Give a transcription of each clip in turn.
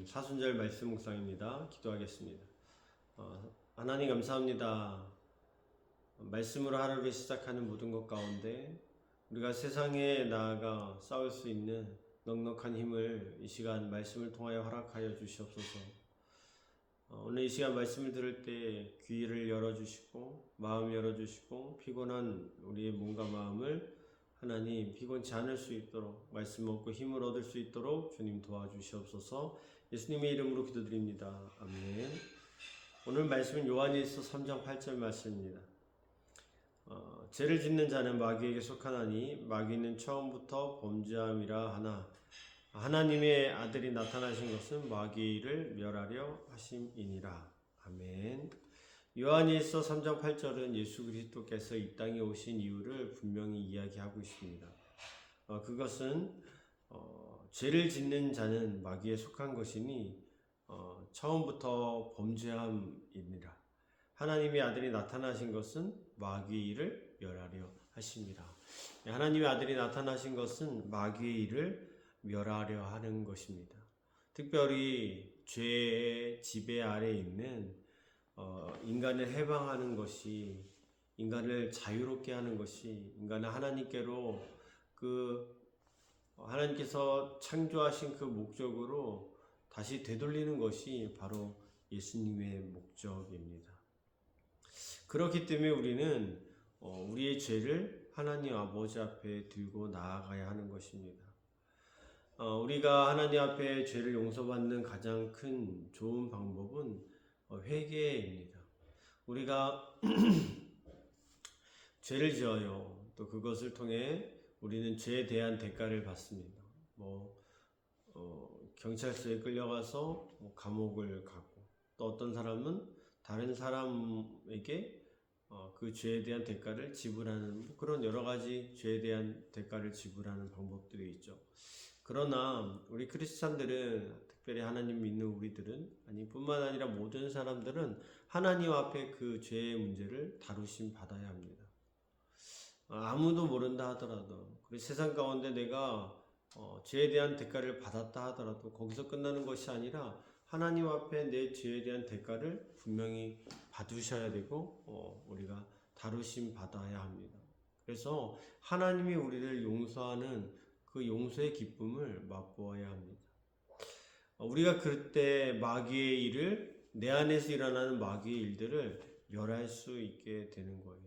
사순절 말씀 묵상입니다. 기도하겠습니다. 하나님 감사합니다. 말씀으로 하루를 시작하는 모든 것 가운데 우리가 세상에 나아가 싸울 수 있는 넉넉한 힘을 이 시간 말씀을 통하여 허락하여 주시옵소서. 오늘 이 시간 말씀을 들을 때 귀를 열어주시고 마음 열어주시고 피곤한 우리의 몸과 마음을 하나님 피곤치 않을 수 있도록 말씀 먹고 힘을 얻을 수 있도록 주님 도와주시옵소서. 예수님의 이름으로 기도드립니다. 아멘. 오늘 말씀은 요한일서 3장 8절 말씀입니다. 죄를 짓는 자는 마귀에게 속하나니 마귀는 처음부터 범죄함이라 하나 하나님의 아들이 나타나신 것은 마귀를 멸하려 하심이니라. 아멘. 요한일서 3장 8절은 예수 그리스도께서 이 땅에 오신 이유를 분명히 이야기하고 있습니다. 그것은 죄를 짓는 자는 마귀에 속한 것이니 처음부터 범죄함이니라. 하나님의 아들이 나타나신 것은 마귀를 멸하려 하십니다. 하나님의 아들이 나타나신 것은 마귀의 일을 멸하려 하는 것입니다. 특별히 죄의 지배 아래에 있는 인간을 해방하는 것이, 인간을 자유롭게 하는 것이, 인간을 하나님께로 하나님께서 창조하신 그 목적으로 다시 되돌리는 것이 바로 예수님의 목적입니다. 그렇기 때문에 우리는 우리의 죄를 하나님 아버지 앞에 들고 나아가야 하는 것입니다. 우리가 하나님 앞에 죄를 용서받는 가장 큰 좋은 방법은 회개입니다. 우리가 죄를 지어요. 또 그것을 통해 우리는 죄에 대한 대가를 받습니다. 경찰서에 끌려가서 감옥을 가고, 또 어떤 사람은 다른 사람에게 그 죄에 대한 대가를 지불하는 그런 여러 가지 죄에 대한 대가를 지불하는 방법들이 있죠. 그러나 우리 크리스찬들은, 특별히 하나님 믿는 우리들은, 뿐만 아니라 모든 사람들은 하나님 앞에 그 죄의 문제를 다루심 받아야 합니다. 아무도 모른다 하더라도, 그리고 세상 가운데 내가 죄에 대한 대가를 받았다 하더라도 거기서 끝나는 것이 아니라 하나님 앞에 내 죄에 대한 대가를 분명히 받으셔야 되고 우리가 다루심 받아야 합니다. 그래서 하나님이 우리를 용서하는 그 용서의 기쁨을 맛보아야 합니다. 우리가 그때 마귀의 일을, 내 안에서 일어나는 마귀의 일들을 멸할 수 있게 되는 거예요.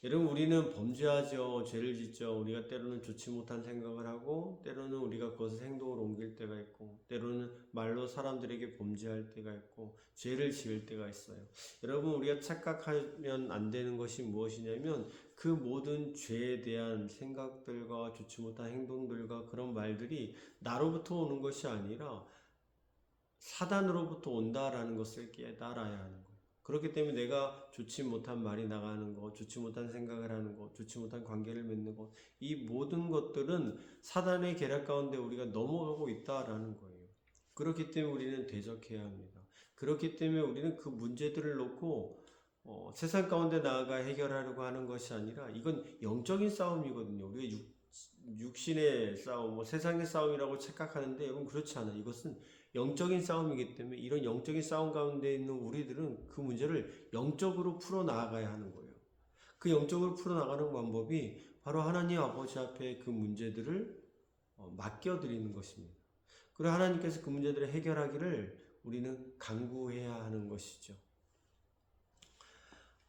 여러분, 우리는 범죄하죠. 죄를 짓죠. 우리가 때로는 좋지 못한 생각을 하고, 때로는 우리가 그것을 행동으로 옮길 때가 있고, 때로는 말로 사람들에게 범죄할 때가 있고, 죄를 지을 때가 있어요. 여러분, 우리가 착각하면 안 되는 것이 무엇이냐면, 그 모든 죄에 대한 생각들과 좋지 못한 행동들과 그런 말들이 나로부터 오는 것이 아니라 사단으로부터 온다라는 것을 깨달아야 하는 거예요. 그렇기 때문에 내가 좋지 못한 말이 나가는 것, 좋지 못한 생각을 하는 것, 좋지 못한 관계를 맺는 것, 이 모든 것들은 사단의 계략 가운데 우리가 넘어가고 있다라는 거예요. 그렇기 때문에 우리는 대적해야 합니다. 그렇기 때문에 우리는 그 문제들을 놓고 세상 가운데 나아가 해결하려고 하는 것이 아니라, 이건 영적인 싸움이거든요. 우리가 육신의 싸움, 세상의 싸움이라고 착각하는데, 여러분 그렇지 않아요. 이것은 영적인 싸움이기 때문에 이런 영적인 싸움 가운데 있는 우리들은 그 문제를 영적으로 풀어나가야 하는 거예요. 그 영적으로 풀어나가는 방법이 바로 하나님 아버지 앞에 그 문제들을 맡겨드리는 것입니다. 그리고 하나님께서 그 문제들을 해결하기를 우리는 간구해야 하는 것이죠.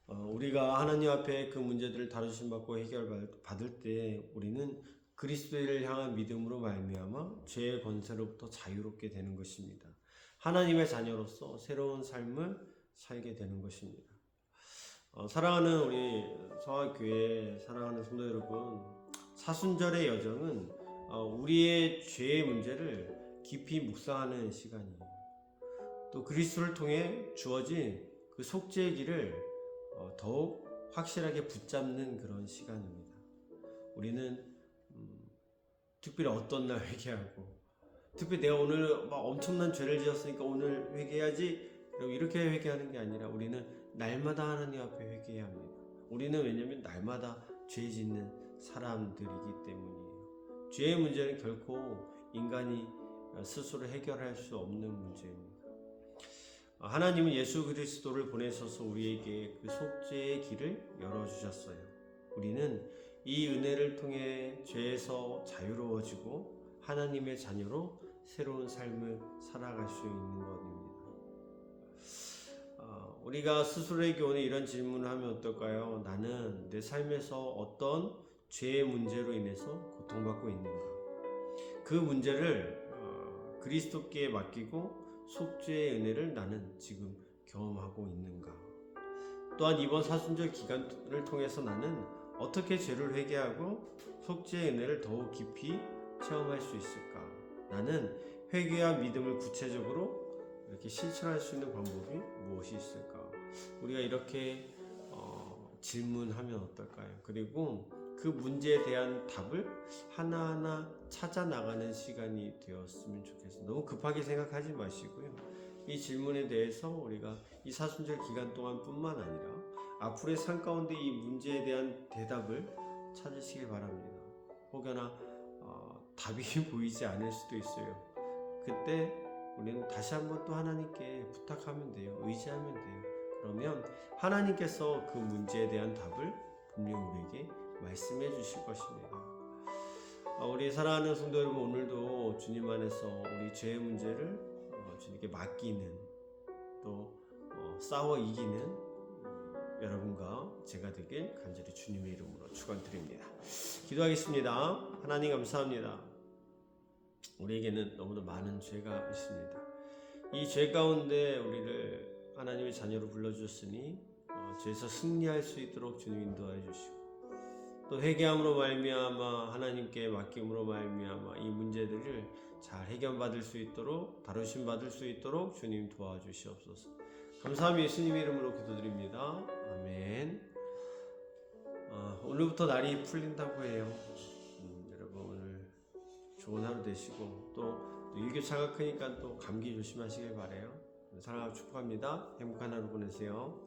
우리가 하나님 앞에 그 문제들을 다루심 받고 해결받을 때 우리는 그리스도를 향한 믿음으로 말미암아 죄의 권세로부터 자유롭게 되는 것입니다. 하나님의 자녀로서 새로운 삶을 살게 되는 것입니다. 사랑하는 우리 성화교회 사랑하는 성도 여러분, 사순절의 여정은 우리의 죄의 문제를 깊이 묵상하는 시간이에요. 또 그리스도를 통해 주어진 그 속죄의 길을 더욱 확실하게 붙잡는 그런 시간입니다. 우리는 특별히 어떤 날 회개하고, 특별히 내가 오늘 막 엄청난 죄를 지었으니까 오늘 회개해야지 이렇게 회개하는 게 아니라, 우리는 날마다 하나님 앞에 회개해야 합니다. 우리는 왜냐하면 날마다 죄 짓는 사람들이기 때문이에요. 죄의 문제는 결코 인간이 스스로 해결할 수 없는 문제입니다. 하나님은 예수 그리스도를 보내셔서 우리에게 그 속죄의 길을 열어주셨어요. 우리는 이 은혜를 통해 죄에서 자유로워지고 하나님의 자녀로 새로운 삶을 살아갈 수 있는 것입니다. 우리가 스스로에게 오늘 이런 질문을 하면 어떨까요? 나는 내 삶에서 어떤 죄의 문제로 인해서 고통받고 있는가? 그 문제를 그리스도께 맡기고 속죄의 은혜를 나는 지금 경험하고 있는가? 또한 이번 사순절 기간을 통해서 나는 어떻게 죄를 회개하고 속죄의 은혜를 더욱 깊이 체험할 수 있을까? 나는 회개와 믿음을 구체적으로 이렇게 실천할 수 있는 방법이 무엇이 있을까? 우리가 이렇게 질문하면 어떨까요? 그리고 그 문제에 대한 답을 하나하나 찾아 나가는 시간이 되었으면 좋겠습니다. 너무 급하게 생각하지 마시고요. 이 질문에 대해서 우리가 이 사순절 기간 동안뿐만 아니라 앞으로의 삶 가운데 이 문제에 대한 대답을 찾으시길 바랍니다. 혹여나 답이 보이지 않을 수도 있어요. 그때 우리는 다시 한번 또 하나님께 부탁하면 돼요. 의지하면 돼요. 그러면 하나님께서 그 문제에 대한 답을 분명 우리에게 말씀해 주실 것입니다. 우리 사랑하는 성도 여러분, 오늘도 주님 안에서 우리 죄의 문제를 주님께 맡기는, 또 싸워 이기는 여러분과 제가 되길 간절히 주님의 이름으로 축원드립니다. 기도하겠습니다. 하나님 감사합니다. 우리에게는 너무도 많은 죄가 있습니다. 이 죄 가운데 우리를 하나님의 자녀로 불러주셨으니 죄에서 승리할 수 있도록 주님 인도하여 주시고, 또 회개함으로 말미암아 하나님께 맡김으로 말미암아 이 문제들을 잘 해결받을 수 있도록, 다루심 받을 수 있도록 주님 도와주시옵소서. 감사함이 예수님의 이름으로 기도드립니다. 아멘. 오늘부터 날이 풀린다고 해요. 여러분 오늘 좋은 하루 되시고, 또 일교차가 크니까 또 감기 조심하시길 바래요. 사랑하고 축복합니다. 행복한 하루 보내세요.